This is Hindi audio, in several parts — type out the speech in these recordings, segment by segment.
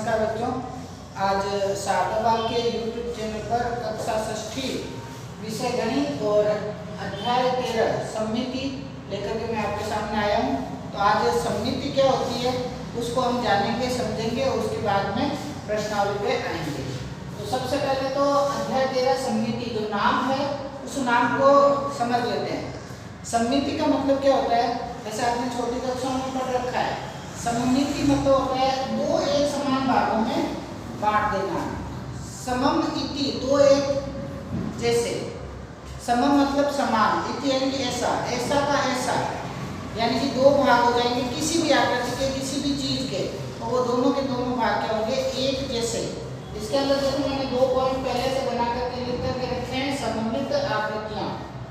नमस्कार बच्चों। आज शारदा बाल के YouTube चैनल पर कक्षा 6 विषय गणित और अध्याय 13 सममिति लेकर के मैं आपके सामने आया हूँ। तो आज सममिति क्या होती है उसको हम जानेंगे, समझेंगे और उसके बाद में प्रश्नावली पे आएंगे। तो सबसे पहले तो अध्याय 13 सममिति जो नाम है उस नाम को समझ लेते हैं। सममिति का मतलब क्या होता है, जैसे आपने छोटी कक्षाओं में पढ़ रखा है। सममिति मतलब होता है दो एक समान भागों में बांट देना। समम इति दो एक जैसे, समम मतलब समान, इति यानी कि ऐसा, ऐसा का ऐसा, यानी कि दो भाग हो जाएंगे किसी भी आकृति के, किसी भी चीज के, तो वो दोनों के दोनों भाग क्या होंगे, एक जैसे। इसके अंदर देखो मैंने 2 पॉइंट पहले से बना करके लिख करके रखे हैं, सममित आकृतियां।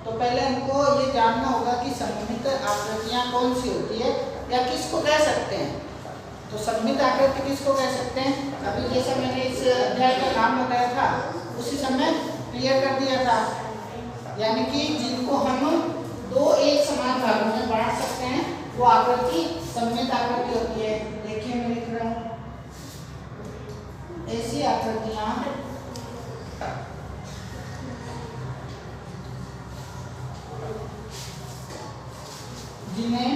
तो पहले हमको ये जानना होगा कि सममित आकृतियां कौन सी होती है या किसको कह सकते हैं। तो सममित आकृति किसको कह सकते हैं, अभी जैसा मैंने इस अध्याय का नाम बताया था उसी समय क्लियर कर दिया था, यानी कि जिनको हम दो एक समान भागों में बांट सकते हैं वो आकृति सममित आकृति होती है। देखिए मैं लिख रहा हूँ, ऐसी आकृतियां जिन्हें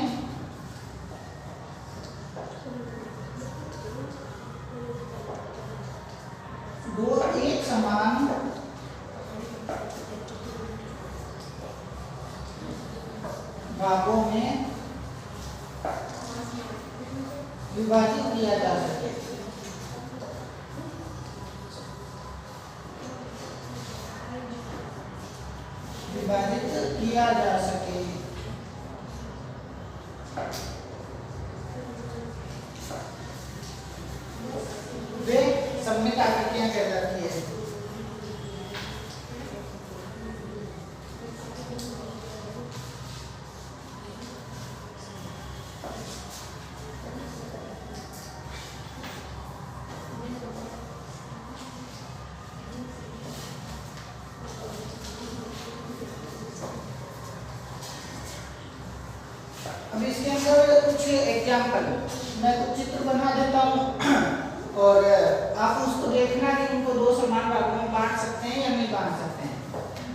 दो एक समान भागों में विभाजित किया जा सके। विभाजित किया जा सके वे सममित आकृतियां कहलाती है। अब इसके अंदर कुछ एग्जाम्पल, मैं कुछ चित्र बना देता हूँ और आप उसको देखना कि उनको दो समान भागों में बांट सकते हैं या नहीं बांट सकते हैं।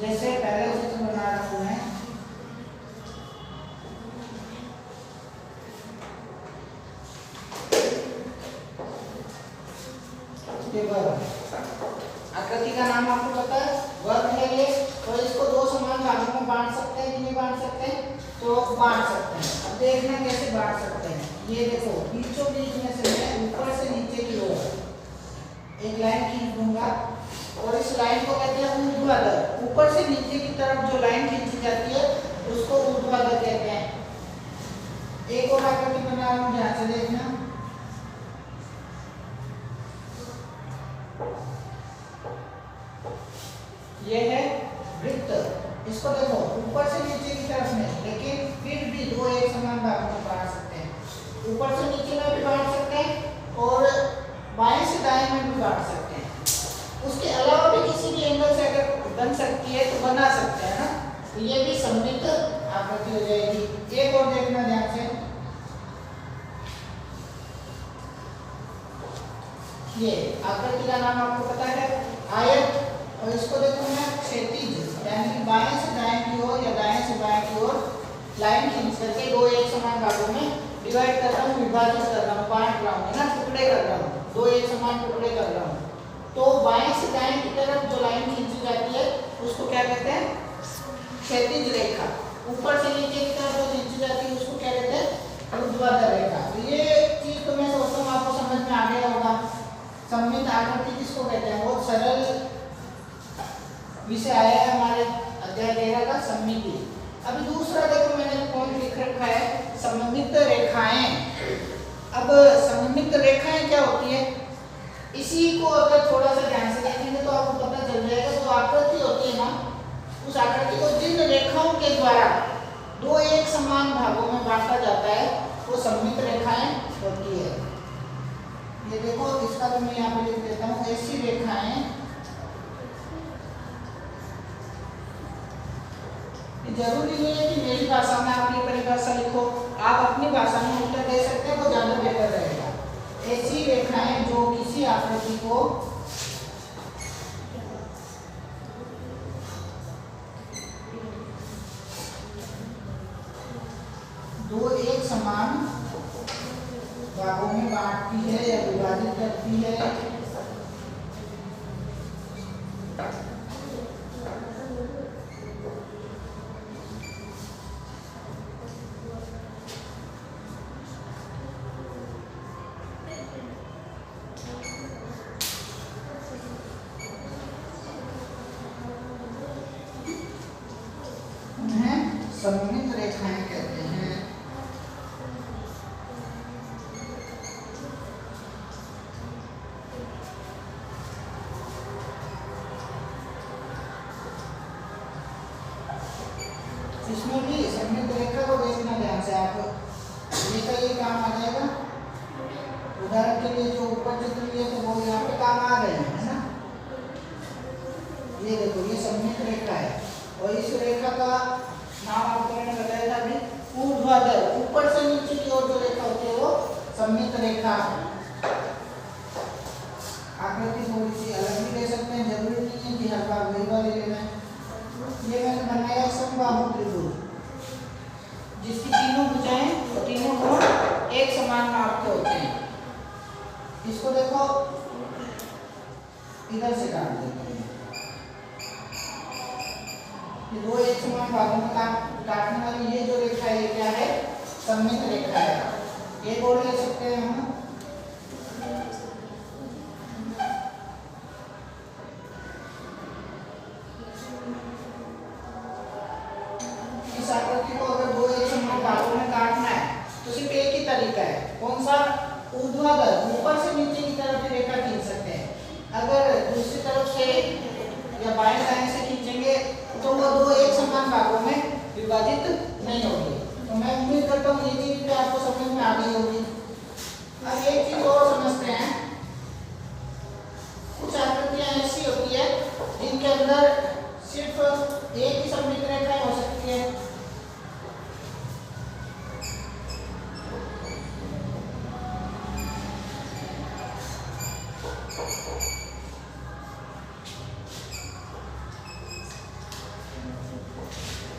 जैसे पहले चित्र बना रहा हूँ मैं, आकृति का नाम आपको पता है, वर्ग है ये। तो इसको दो समान भागों में बांट सकते हैं कि नहीं बांट सकते हैं, तो बांट सकते हैं। अब देखना कैसे बांट सकते हैं। ये देखो बीचों बीच में से मैं ऊपर से नीचे की ओर एक लाइन खींच दूंगा और इस लाइन को कहते हैं ऊर्ध्वाधर। ऊपर से नीचे की तरफ जो लाइन खींची जाती है उसको ऊर्ध्वाधर कहते हैं। एक और आकृति बना रहा हूं, ध्यान से देखना। ये है वृत्त। इसको देखो ऊपर से नीचे की तरफ में, लेकिन फिर भी दो एक समान भागों में बांट सकते हैं। ऊपर से नीचे में भी बांट सकते हैं और बाएं से दाएं में भी बांट सकते हैं। उसके अलावा भी किसी भी एंगल से अगर बन सकती है तो बना सकते हैं ना, तो ये भी सममित आकृति हो जाएगी। एक और देखना ध्यान से, ये आकृति का नाम आपको पता है आयत। और इसको देखो मैं क्षैतिज, यानी कि बाएं से दाएं की ओर या दाएं से बाएं की ओर लाइन खींच करके दो एक समान भागों में डिवाइड कर रहा हूँ, विभाजित कर रहा हूँ, बांट रहा हूँ, है ना, टुकड़े कर रहा हूँ, दो एक समान टुकड़े कर रहा हूँ। तो बाएं से दाएं की तरफ जो लाइन खींची जाती है उसको क्या कहते हैं, क्षैतिज रेखा। ऊपर से नीचे की तरफ जो खींची जाती है उसको क्या कहते हैं, ऊर्ध्वाधर रेखा। तो ये चीज तो मैं सोचता हूँ आपको समझ में आ गया होगा। सममित आकृति किसको कहते हैं, बहुत सरल विषय आया है हमारे अध्याय 13 का, सममिति। अभी दूसरा देखो मैंने पॉइंट लिख रखा है, सममित रेखाएं। अब सममित रेखाएं क्या होती है, इसी को अगर थोड़ा सा ध्यान से देखेंगे तो आपको पता चल जाएगा। जो आकृति होती है ना, उस आकृति को जिन रेखाओं के द्वारा दो एक समान भागों में बांटा जाता है वो सममित रेखाएं होती है। ये देखो इसका तो मैं यहाँ पे लिख देता हूँ, ऐसी रेखाएं। जरूरी नहीं है कि मेरी भाषा में आप ये परिभाषा लिखो, आप अपनी भाषा में उत्तर दे सकते हैं तो ज्यादा बेहतर रहेगा। ऐसी रेखाएं जो किसी दो एक समान भागों में बांटती है या विभाजित करती है। उन्हें सममित रेखाएं कहते हैं। इसमें भी सममित रेखा को देखना ध्यान से आप, ये का ये काम आ जाएगा। उदाहरण के लिए जो ऊपर चित्र लिए तो वो यहाँ पे काम आ रहे हैं, है ना। ये देखो ये सममित रेखा है और इस रेखा का नाम आपको मैंने बताया था अभी, ऊर्ध्वाधर, ऊपर से नीचे की ओर जो रेखा होती है वो सममित रेखा। आकृति थोड़ी सी अलग भी ले सकते हैं, जरूरी नहीं है कि हर बार वही वाली लेना है। ये मैंने बनाया समबाहु त्रिभुज, जिसकी तीनों भुजाएं और तीनों कोण एक समान माप के होते हैं। इसको देखो इधर से काट देते हैं। ये दो एक समान भागों में काटने वाली ये जो रेखा है ये क्या है, सममित रेखा है। ये बोल ले सकते हैं हम। इस आकृति को अगर दो एक समान भागों में काटना है तो सिर्फ एक ही तरीका है, कौन सा, ऊर्ध्वाधर, ऊपर से नीचे की तरफ रेखा खींच सकते हैं। अगर दूसरी तरफ से या बाएं दाएं से खींचेंगे तो वो दो एक समान भागों में विभाजित नहीं होगी। तो मैं उम्मीद करता हूँ ये चीज भी आपको समझ में आ गई होगी। अब एक चीज और समझते हैं, कुछ आकृतियां ऐसी होती है जिनके अंदर सिर्फ एक ही सममित रेखाएं हो सकती है।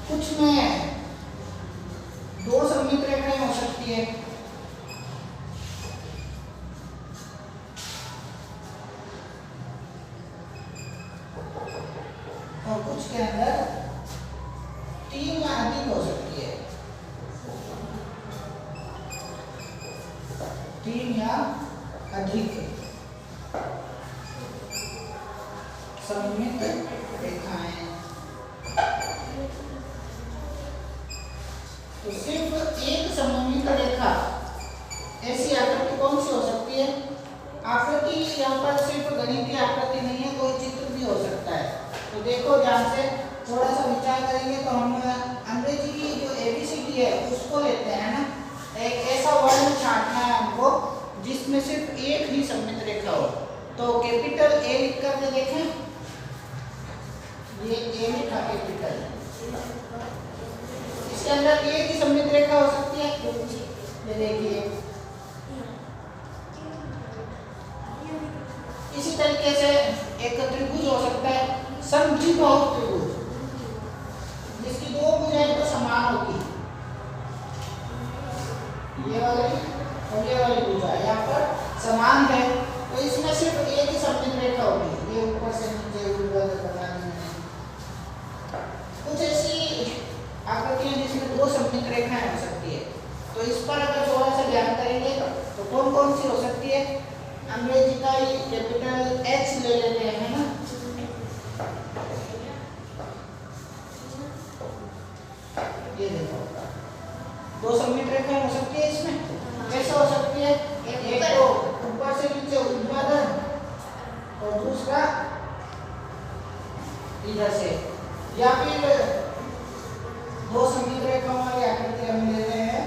कुछ में दो सममित रेखाएं हो सकती है। और कुछ के अंदर तीन या अधिक हो सकती है। तीन या अधिक सममित रेखाएं। तो सिर्फ एक सममित रेखा ऐसी आकृति कौन सी हो सकती है? आकृति यहाँ पर सिर्फ गणितीय आकृति नहीं है, कोई चित्र भी हो सकता है। तो देखो ध्यान से, थोड़ा सा विचार करेंगे तो हम अंग्रेजी की जो ABCD है उसको लेते हैं ना। एक ऐसा वर्ण छांटना है हमको जिसमें सिर्फ एक ही सममित रेखा हो। तो कैपिटल A लिख करके देखें, ये A लिखा कैपिटल, इसके अंदर एक ही सममित रेखा हो सकती है। ये देखिए, इसी तरीके से एक त्रिभुज हो सकता है, समद्विबाहु त्रिभुज, जिसकी दो भुजाएं तो समान होगी। ये वाली और ये वाली भुजा यहाँ पर समान है, तो इसमें सिर्फ एक ही सममित रेखा होगी। ये ऊपर से नीचे ऊर्ध्वाधर बनानी है। कुछ ऐसी आकृतियां जिसमें दो सममित रेखाएं हो सकती है। तो इस पर अगर थोड़ा सा ध्यान करेंगे तो कौन कौन सी हो सकती है? अंग्रेजी का ही कैपिटल H ले लेते हैं, है ना। ये देखो, दो सममित रेखाएं हो सकती है इसमें। कैसे हो सकती है? एक तो ऊपर से नीचे ऊर्ध्वाधर और दूसरा इधर से, या फिर दो सममित रेखाओं वाली आकृति हम ले रहे हैं,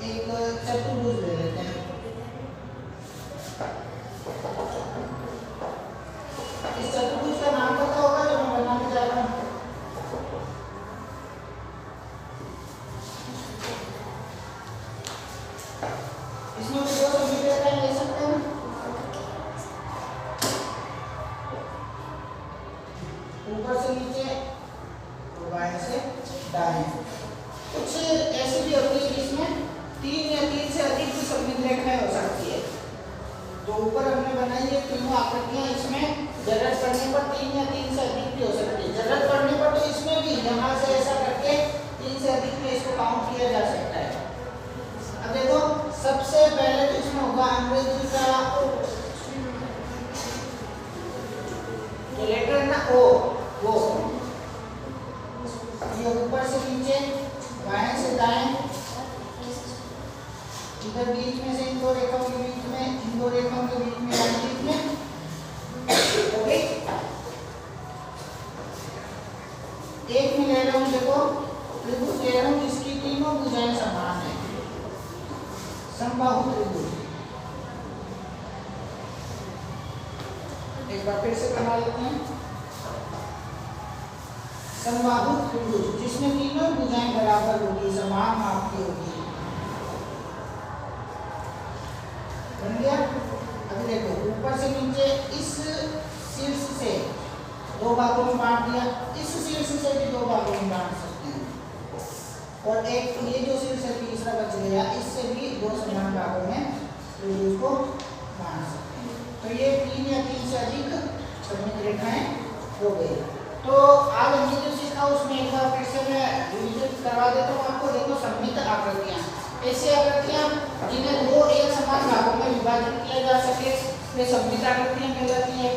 एक चतुर्भुज ले लेते हैं। इस चतुर्भुज का नाम पता होगा जो मैं बनाने जा रहा हूँ। इसमें दो सममित रेखाएं ले सकते हैं। कुछ ऐसी भी होती है जिसमें 3 या 3 से अधिक सममित रेखाएं हो सकती है। जो ऊपर हमने बनाई है तीनों आकृतियां, इसमें जरूरत पड़ने पर 3 या 3 से अधिक भी हो सकती है। जरूरत पड़ने पर तो इसमें भी यहाँ से ऐसा करके 3 से अधिक में इसको काउंट किया जा सकता है। अब देखो सबसे पहले तो इसमें होगा अंग्रेजी का जो लेटर है ना ओ, वो ये ऊपर से नीचे, बाएं से दाएं, इधर बीच में से इन दो रेखाओं के बीच में, इन दो रेखाओं के बीच में, बीच में ओके। एक में ले रहा हूँ, देखो त्रिभुज ले रहा हूँ जिसकी तीनों भुजाएं समान है, समबाहु त्रिभुज। एक बार फिर से बना लेते हैं, समबाहु त्रिभुज जिसमें तीनों भुजाएं बराबर होगी, समान माप की होगी। बन गया। अभी देखो ऊपर से नीचे इस शीर्ष से 2 भागों में बांट दिया, इस शीर्ष से भी 2 भागों में बांट सकते हैं, और एक ये जो शीर्ष है तीसरा बच गया, इससे भी 2 समान भागों में त्रिभुज को बांट सकते हैं। तो ये 3 या 3 से अधिक सममित रेखाएं हो गई। तो आज हमने जो सीखा उसमें एक बार फिर से मैं रिविजन करवा देता हूँ आपको। देखो सममित आकृतियां, ऐसी आकृतियां जिन्हें 2 एक समान भागों में विभाजित किया जा सके, वे सममित आकृतियां कहलाती है।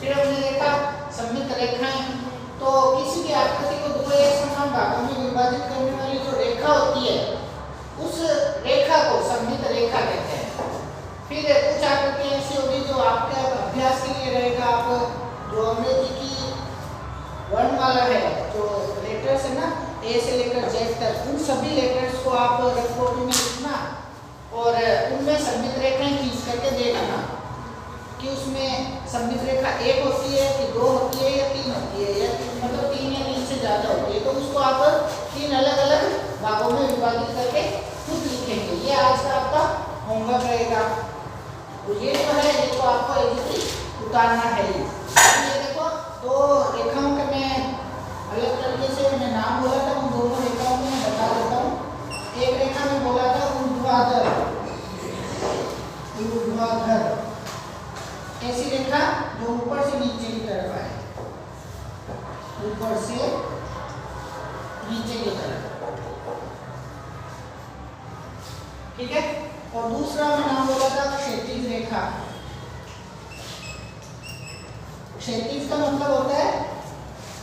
फिर हमने देखा सममित रेखाएं, तो किसी भी आकृति को 2 एक समान भागों में विभाजित करने वाली जो रेखा होती है, उस रेखा को सममित रेखा कहते हैं। फिर कुछ आकृतियां ऐसी होगी जो आपके अभ्यास के लिए रहेगा। आप जो अंग्रेजी की वर्णमाला है, जो लेटर्स है ना, ए से लेकर जेड तक, उन सभी लेटर्स को आप रफ कॉपी में लिखना और उनमें सममित रेखाएं खींच करके देखना कि उसमें सममित रेखा 1 होती है कि 2 होती है या 3 होती है, या मतलब 3 या 3 से ज़्यादा होती है। तो उसको आप 3 अलग अलग भागों में विभाजित करके खुद लिखेंगे। ये आज का आपका होमवर्क रहेगा। तो ये जो है ये तो आपको इजीली उतारना है। ये देखो 2 रेखाओं के मैं अलग तरीके से मैंने नाम बोला था, उन दोनों रेखाओं को मैं बता देता हूँ। एक रेखा में बोला था ऊर्ध्वाधर, ऊर्ध्वाधर ऐसी रेखा जो ऊपर से नीचे की तरफ आए, ऊपर से नीचे की तरफ, ठीक है। और दूसरा मैं नाम बोला था क्षैतिज रेखा। क्षैतिज का मतलब होता है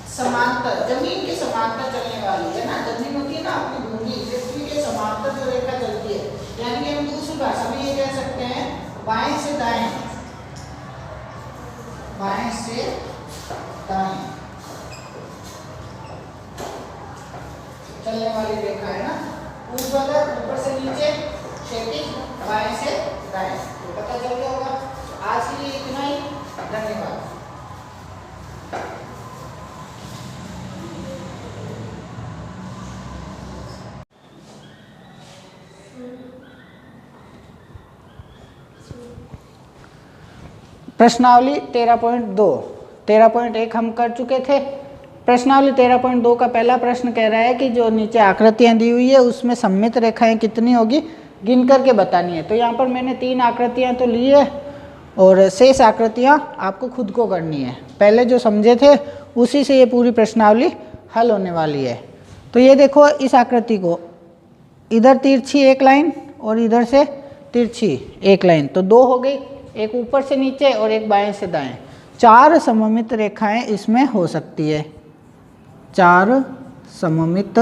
समांतर, जमीन के समांतर चलने वाली, है ना। जमीन होती है ना अपनी भूमि, पृथ्वी के समांतर जो रेखा चलती है, यानी कि हम दूसरी भाषा में ये कह सकते हैं बाएं से दाएं, बाएं से दाएं चलने वाली रेखा है ना। ऊर्ध्वाधर ऊपर से नीचे, क्षैतिज बाएं से दाएं। तो पता चल गया होगा। आज के लिए इतना ही, धन्यवाद। प्रश्नावली 13.2, 13.1 हम कर चुके थे। प्रश्नावली 13.2 का पहला प्रश्न कह रहा है कि जो नीचे आकृतियां दी हुई है उसमें सममित रेखाएं कितनी होगी, गिन करके बतानी है। तो यहाँ पर मैंने 3 आकृतियां तो ली है और शेष आकृतियां आपको खुद को करनी है। पहले जो समझे थे उसी से ये पूरी प्रश्नावली हल होने वाली है। तो ये देखो, इस आकृति को इधर तिरछी एक लाइन और इधर से तिरछी एक लाइन, तो 2 हो गई, एक ऊपर से नीचे और एक बाएं से दाएं। 4 सममित रेखाएं इसमें हो सकती है, 4 सममित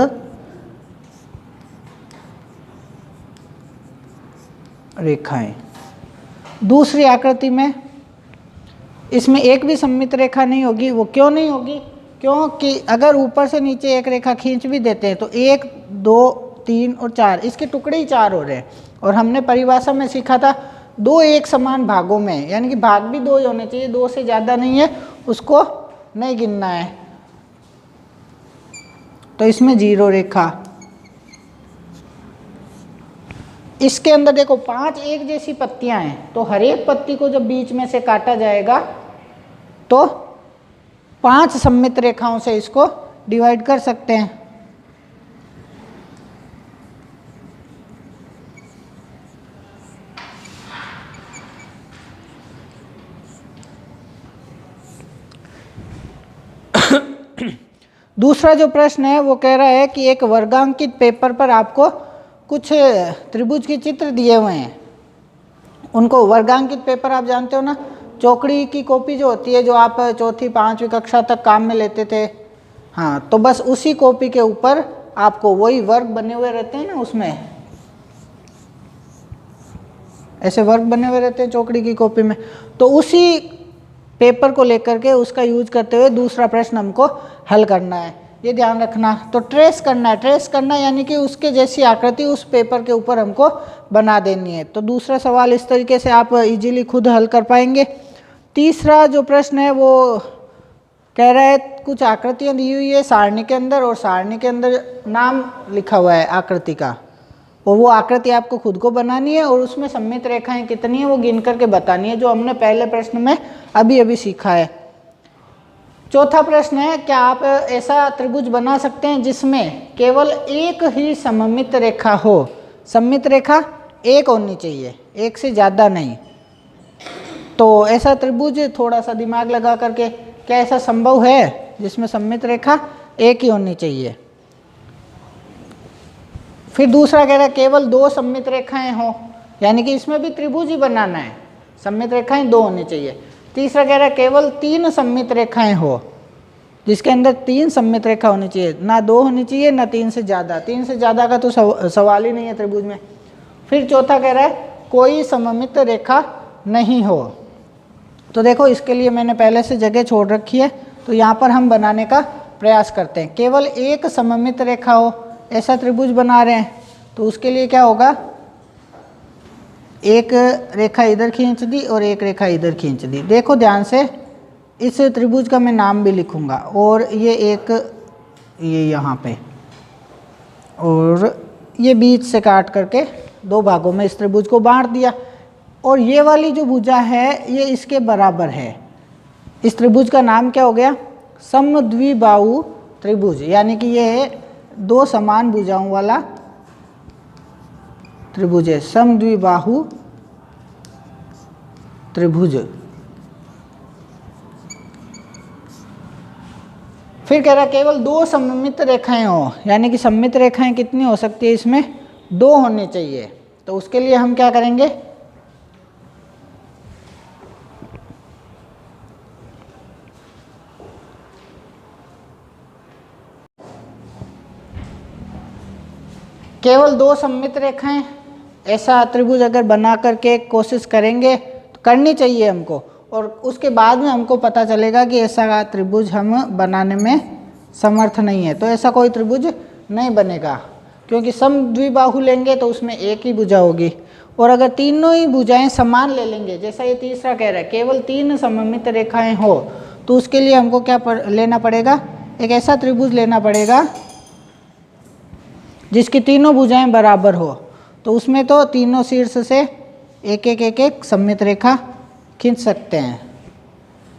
रेखाएं। दूसरी आकृति में इसमें एक भी सममित रेखा नहीं होगी। वो क्यों नहीं होगी? क्योंकि अगर ऊपर से नीचे एक रेखा खींच भी देते हैं तो 1, 2, 3 और 4, इसके टुकड़े ही 4 हो रहे हैं। और हमने परिभाषा में सीखा था 2 एक समान भागों में, यानी कि भाग भी 2 ही होने चाहिए, 2 से ज़्यादा नहीं है, उसको नहीं गिनना है। तो इसमें 0 रेखा। इसके अंदर देखो 5 एक जैसी पत्तियां हैं, तो हर एक पत्ती को जब बीच में से काटा जाएगा तो 5 सममित रेखाओं से इसको डिवाइड कर सकते हैं। दूसरा जो प्रश्न है वो कह रहा है कि एक वर्गांकित पेपर पर आपको कुछ त्रिभुज के चित्र दिए हुए हैं। उनको वर्गांकित पेपर आप जानते हो ना, चौकड़ी की कॉपी जो होती है, जो आप चौथी पाँचवीं कक्षा तक काम में लेते थे। हाँ, तो बस उसी कॉपी के ऊपर आपको वही वर्ग बने हुए रहते हैं ना, उसमें ऐसे वर्ग बने हुए रहते हैं चौकड़ी की कॉपी में। तो उसी पेपर को लेकर के उसका यूज करते हुए दूसरा प्रश्न हमको हल करना है, ये ध्यान रखना। तो ट्रेस करना है, ट्रेस करना यानी कि उसके जैसी आकृति उस पेपर के ऊपर हमको बना देनी है। तो दूसरा सवाल इस तरीके से आप इजीली खुद हल कर पाएंगे। तीसरा जो प्रश्न है वो कह रहा है कुछ आकृतियाँ दी हुई है सारणी के अंदर, और सारणी के अंदर नाम लिखा हुआ है आकृति का, और वो आकृति आपको खुद को बनानी है और उसमें सममित रेखाएं कितनी है वो गिन करके बतानी है, जो हमने पहले प्रश्न में अभी अभी सीखा है। चौथा प्रश्न है, क्या आप ऐसा त्रिभुज बना सकते हैं जिसमें केवल एक ही सममित रेखा हो? सममित रेखा एक होनी चाहिए, एक से ज़्यादा नहीं। तो ऐसा त्रिभुज थोड़ा सा दिमाग लगा करके, क्या ऐसा संभव है जिसमें सममित रेखा एक ही होनी चाहिए? फिर दूसरा कह रहा है केवल दो सममित रेखाएं हो, यानी कि इसमें भी त्रिभुज ही बनाना है, सममित रेखाएं दो होनी चाहिए। तीसरा कह रहा है केवल तीन सममित रेखाएं हो, जिसके अंदर तीन सममित रेखा होनी चाहिए, ना दो होनी चाहिए ना तीन से ज़्यादा। तीन से ज़्यादा का तो सवाल ही नहीं है त्रिभुज में। फिर चौथा कह रहा है कोई सममित रेखा नहीं हो। तो देखो इसके लिए मैंने पहले से जगह छोड़ रखी है, तो यहाँ पर हम बनाने का प्रयास करते हैं। केवल एक सममित रेखा हो ऐसा त्रिभुज बना रहे हैं, तो उसके लिए क्या होगा, एक रेखा इधर खींच दी और एक रेखा इधर खींच दी। देखो ध्यान से, इस त्रिभुज का मैं नाम भी लिखूंगा, और ये एक ये यहाँ पे, और ये बीच से काट करके दो भागों में इस त्रिभुज को बांट दिया, और ये वाली जो भुजा है ये इसके बराबर है। इस त्रिभुज का नाम क्या हो गया, समद्विबाहु त्रिभुज, यानी कि ये दो समान भुजाओं वाला त्रिभुज है, समद्विबाहु त्रिभुज। फिर कह रहा है केवल दो सममित रेखाएं हो, यानी कि सममित रेखाएं कितनी हो सकती है, इसमें दो होनी चाहिए। तो उसके लिए हम क्या करेंगे, केवल दो सममित रेखाएं, ऐसा त्रिभुज अगर बना करके कोशिश करेंगे तो करनी चाहिए हमको, और उसके बाद में हमको पता चलेगा कि ऐसा त्रिभुज हम बनाने में समर्थ नहीं है, तो ऐसा कोई त्रिभुज नहीं बनेगा, क्योंकि समद्विबाहु लेंगे तो उसमें एक ही भुजा होगी, और अगर तीनों ही भुजाएं समान ले लेंगे, जैसा ये तीसरा कह रहा है केवल तीन सममित रेखाएं हो, तो उसके लिए हमको क्या लेना पड़ेगा, एक ऐसा त्रिभुज लेना पड़ेगा जिसकी तीनों भुजाएं बराबर हो। तो उसमें तो तीनों शीर्ष से एक एक एक एक सममित रेखा खींच सकते हैं,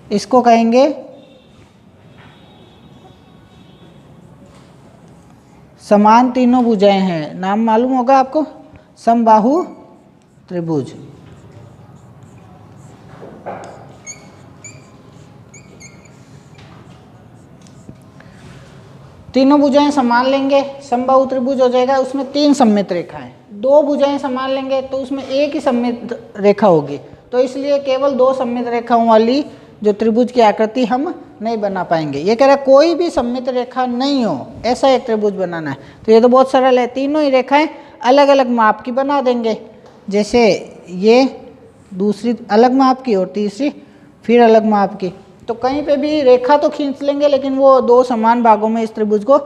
इसको कहेंगे समान तीनों भुजाएं हैं, नाम मालूम होगा आपको, समबाहु त्रिभुज। तीनों भुजाएं समान लेंगे, समबाहु त्रिभुज हो जाएगा, उसमें तीन सममित रेखाएं। दो भुजाएं समान लेंगे तो उसमें एक ही सममित रेखा होगी, तो इसलिए केवल दो सममित रेखाओं वाली जो त्रिभुज की आकृति हम नहीं बना पाएंगे। ये कह रहा है कोई भी सममित रेखा नहीं हो ऐसा एक त्रिभुज बनाना है, तो ये तो बहुत सरल है, तीनों ही रेखाएं अलग अलग माप की बना देंगे, जैसे ये दूसरी अलग माप की और तीसरी फिर अलग माप की। तो कहीं पे भी रेखा तो खींच लेंगे, लेकिन वो दो समान भागों में इस त्रिभुज को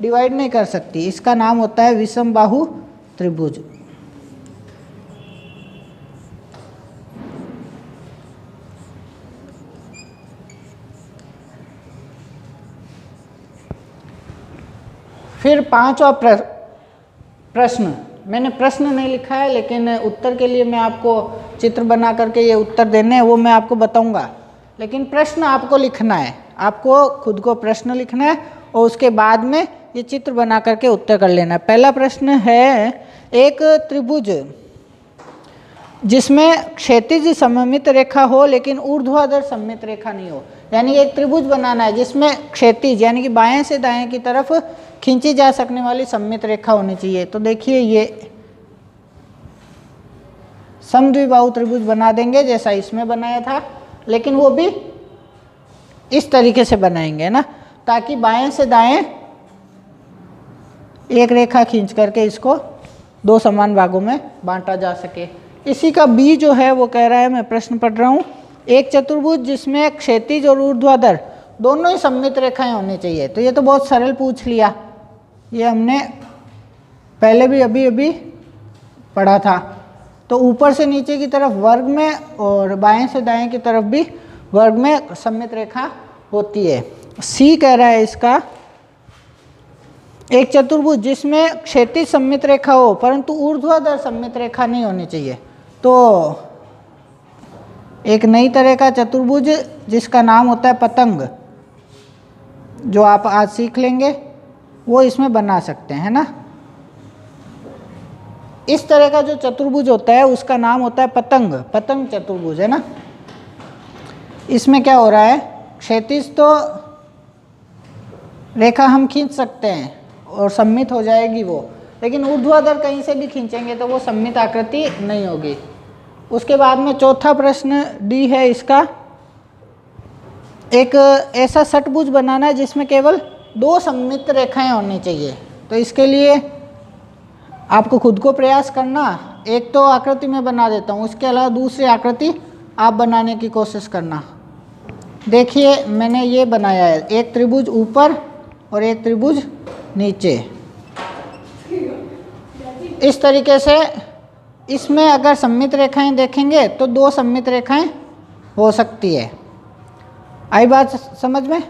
डिवाइड नहीं कर सकती, इसका नाम होता है विषमबाहु त्रिभुज। फिर पांचवा प्रश्न, मैंने प्रश्न नहीं लिखा है, लेकिन उत्तर के लिए मैं आपको चित्र बना करके ये उत्तर देने हैं वो मैं आपको बताऊंगा, लेकिन प्रश्न आपको लिखना है, आपको खुद को प्रश्न लिखना है और उसके बाद में ये चित्र बना करके उत्तर कर लेना है। पहला प्रश्न है, एक त्रिभुज जिसमें क्षैतिज सममित रेखा हो लेकिन ऊर्ध्वाधर सममित रेखा नहीं हो, यानी एक त्रिभुज बनाना है जिसमें क्षैतिज यानी कि बाएं से दाएं की तरफ खींची जा सकने वाली सममित रेखा होनी चाहिए। तो देखिए ये समद्विबाहु त्रिभुज बना देंगे जैसा इसमें बनाया था, लेकिन वो भी इस तरीके से बनाएंगे ना, ताकि बाएं से दाएं एक रेखा खींच करके इसको दो समान भागों में बांटा जा सके। इसी का बी जो है वो कह रहा है, मैं प्रश्न पढ़ रहा हूँ, एक चतुर्भुज जिसमें क्षैतिज और ऊर्ध्वाधर दोनों ही सममित रेखाएं होनी चाहिए। तो ये तो बहुत सरल पूछ लिया, ये हमने पहले भी अभी पढ़ा था। तो ऊपर से नीचे की तरफ वर्ग में और बाएं से दाएं की तरफ भी वर्ग में सममित रेखा होती है। सी कह रहा है इसका, एक चतुर्भुज जिसमें क्षैतिज सममित रेखा हो परंतु ऊर्ध्वाधर सममित रेखा नहीं होनी चाहिए। तो एक नई तरह का चतुर्भुज जिसका नाम होता है पतंग, जो आप आज सीख लेंगे, वो इसमें बना सकते हैं ना। इस तरह का जो चतुर्भुज होता है उसका नाम होता है पतंग, पतंग चतुर्भुज है ना। इसमें क्या हो रहा है, क्षैतिज तो रेखा हम खींच सकते हैं और सममित हो जाएगी वो, लेकिन ऊर्ध्वाधर कहीं से भी खींचेंगे तो वो सममित आकृति नहीं होगी। उसके बाद में चौथा प्रश्न डी है इसका, एक ऐसा षटभुज बनाना है जिसमें केवल दो सममित रेखाएं होनी चाहिए। तो इसके लिए आपको खुद को प्रयास करना, एक तो आकृति में बना देता हूँ, उसके अलावा दूसरी आकृति आप बनाने की कोशिश करना। देखिए मैंने ये बनाया है, एक त्रिभुज ऊपर और एक त्रिभुज नीचे। इस तरीके से इसमें अगर सममित रेखाएं देखेंगे तो दो सममित रेखाएं हो सकती है। आई बात समझ में?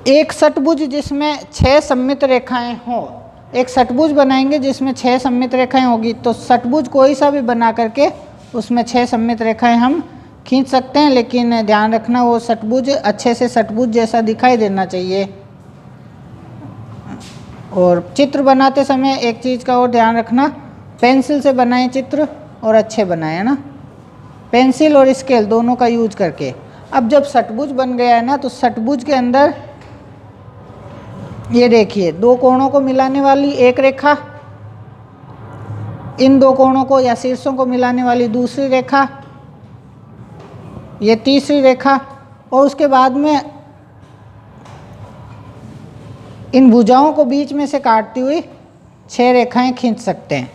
एक षटभुज जिसमें 6 सममित रेखाएं हो, एक षटभुज बनाएंगे जिसमें 6 सममित रेखाएं होगी। तो षटभुज कोई सा भी बना करके उसमें 6 सममित रेखाएं हम खींच सकते हैं, लेकिन ध्यान रखना वो षटभुज अच्छे से षटभुज जैसा दिखाई देना चाहिए। और चित्र बनाते समय एक चीज़ का और ध्यान रखना, पेंसिल से बनाएं चित्र और अच्छे बनाएं, है ना, पेंसिल और स्केल दोनों का यूज करके। अब जब षटभुज बन गया है ना, तो षटभुज के अंदर ये देखिए दो कोणों को मिलाने वाली एक रेखा, इन दो कोणों को या शीर्षों को मिलाने वाली दूसरी रेखा, ये तीसरी रेखा, और उसके बाद में इन भुजाओं को बीच में से काटती हुई 6 रेखाएं खींच सकते हैं।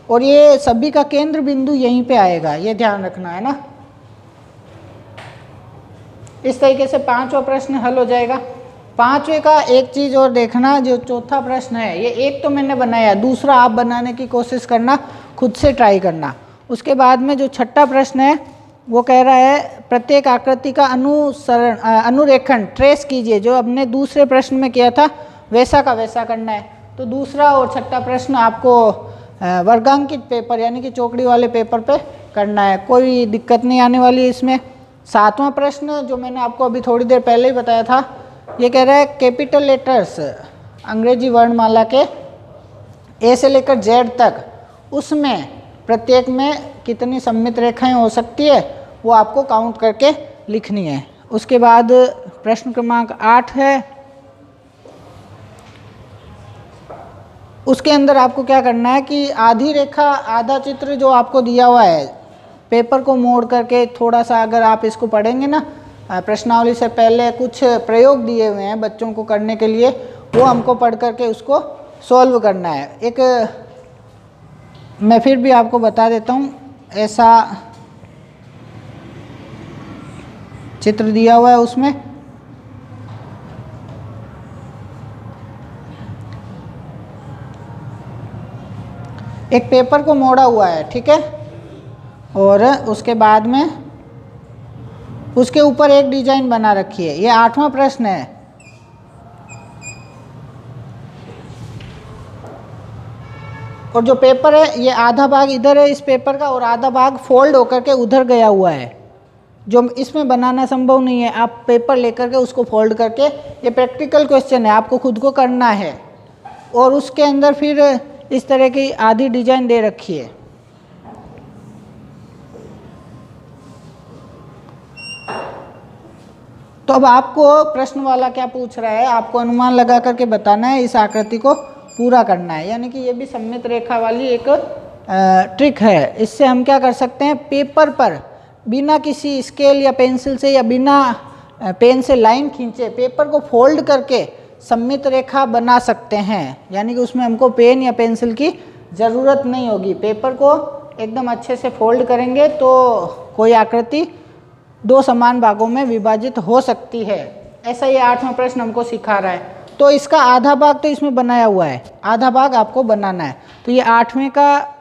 और ये सभी का केंद्र बिंदु यहीं पे आएगा, ये ध्यान रखना है ना। इस तरीके से 5वां प्रश्न हल हो जाएगा। 5वें का एक चीज़ और देखना, जो चौथा प्रश्न है, ये एक तो मैंने बनाया, दूसरा आप बनाने की कोशिश करना, खुद से ट्राई करना। उसके बाद में जो छठा प्रश्न है वो कह रहा है प्रत्येक आकृति का अनुरेखण ट्रेस कीजिए, जो हमने दूसरे प्रश्न में किया था वैसा का वैसा करना है। तो दूसरा और छठा प्रश्न आपको वर्गांकित पेपर यानी कि चौकड़ी वाले पेपर पे करना है, कोई दिक्कत नहीं आने वाली इसमें। 7वां प्रश्न जो मैंने आपको अभी थोड़ी देर पहले ही बताया था, ये कह रहा है कैपिटल लेटर्स अंग्रेजी वर्णमाला के ए से लेकर जेड तक, उसमें प्रत्येक में कितनी सममित रेखाएं हो सकती है वो आपको काउंट करके लिखनी है। उसके बाद प्रश्न क्रमांक 8 है, उसके अंदर आपको क्या करना है कि आधी रेखा आधा चित्र जो आपको दिया हुआ है, पेपर को मोड़ करके थोड़ा सा अगर आप इसको पढ़ेंगे ना, प्रश्नावली से पहले कुछ प्रयोग दिए हुए हैं बच्चों को करने के लिए, वो हमको पढ़ करके उसको सॉल्व करना है। एक मैं फिर भी आपको बता देता हूँ, ऐसा चित्र दिया हुआ है, उसमें एक पेपर को मोड़ा हुआ है, ठीक है, और उसके बाद में उसके ऊपर एक डिजाइन बना रखी है। ये 8वां प्रश्न है। और जो पेपर है ये आधा भाग इधर है इस पेपर का और आधा भाग फोल्ड होकर के उधर गया हुआ है, जो इसमें बनाना संभव नहीं है। आप पेपर लेकर के उसको फोल्ड करके, ये प्रैक्टिकल क्वेश्चन है, आपको खुद को करना है। और उसके अंदर फिर इस तरह की आधी डिजाइन दे रखी है। तो अब आपको प्रश्न वाला क्या पूछ रहा है, आपको अनुमान लगा करके बताना है, इस आकृति को पूरा करना है। यानी कि ये भी सममित रेखा वाली एक ट्रिक है। इससे हम क्या कर सकते हैं, पेपर पर बिना किसी स्केल या पेंसिल से या बिना पेन से लाइन खींचे पेपर को फोल्ड करके सममित रेखा बना सकते हैं। यानी कि उसमें हमको पेन या पेंसिल की ज़रूरत नहीं होगी। पेपर को एकदम अच्छे से फोल्ड करेंगे तो कोई आकृति दो समान भागों में विभाजित हो सकती है। ऐसा ये 8वां प्रश्न हमको सिखा रहा है। तो इसका आधा भाग तो इसमें बनाया हुआ है, आधा भाग आपको बनाना है। तो ये 8वें का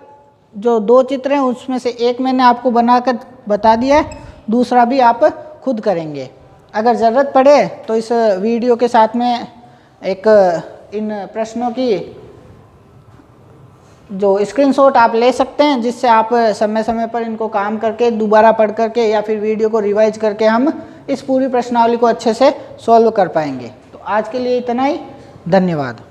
जो 2 चित्र हैं उसमें से एक मैंने आपको बनाकर बता दिया है, दूसरा भी आप खुद करेंगे। अगर ज़रूरत पड़े तो इस वीडियो के साथ में एक इन प्रश्नों की जो स्क्रीनशॉट आप ले सकते हैं, जिससे आप समय समय पर इनको काम करके दोबारा पढ़ करके या फिर वीडियो को रिवाइज करके हम इस पूरी प्रश्नावली को अच्छे से सॉल्व कर पाएंगे। तो आज के लिए इतना ही, धन्यवाद।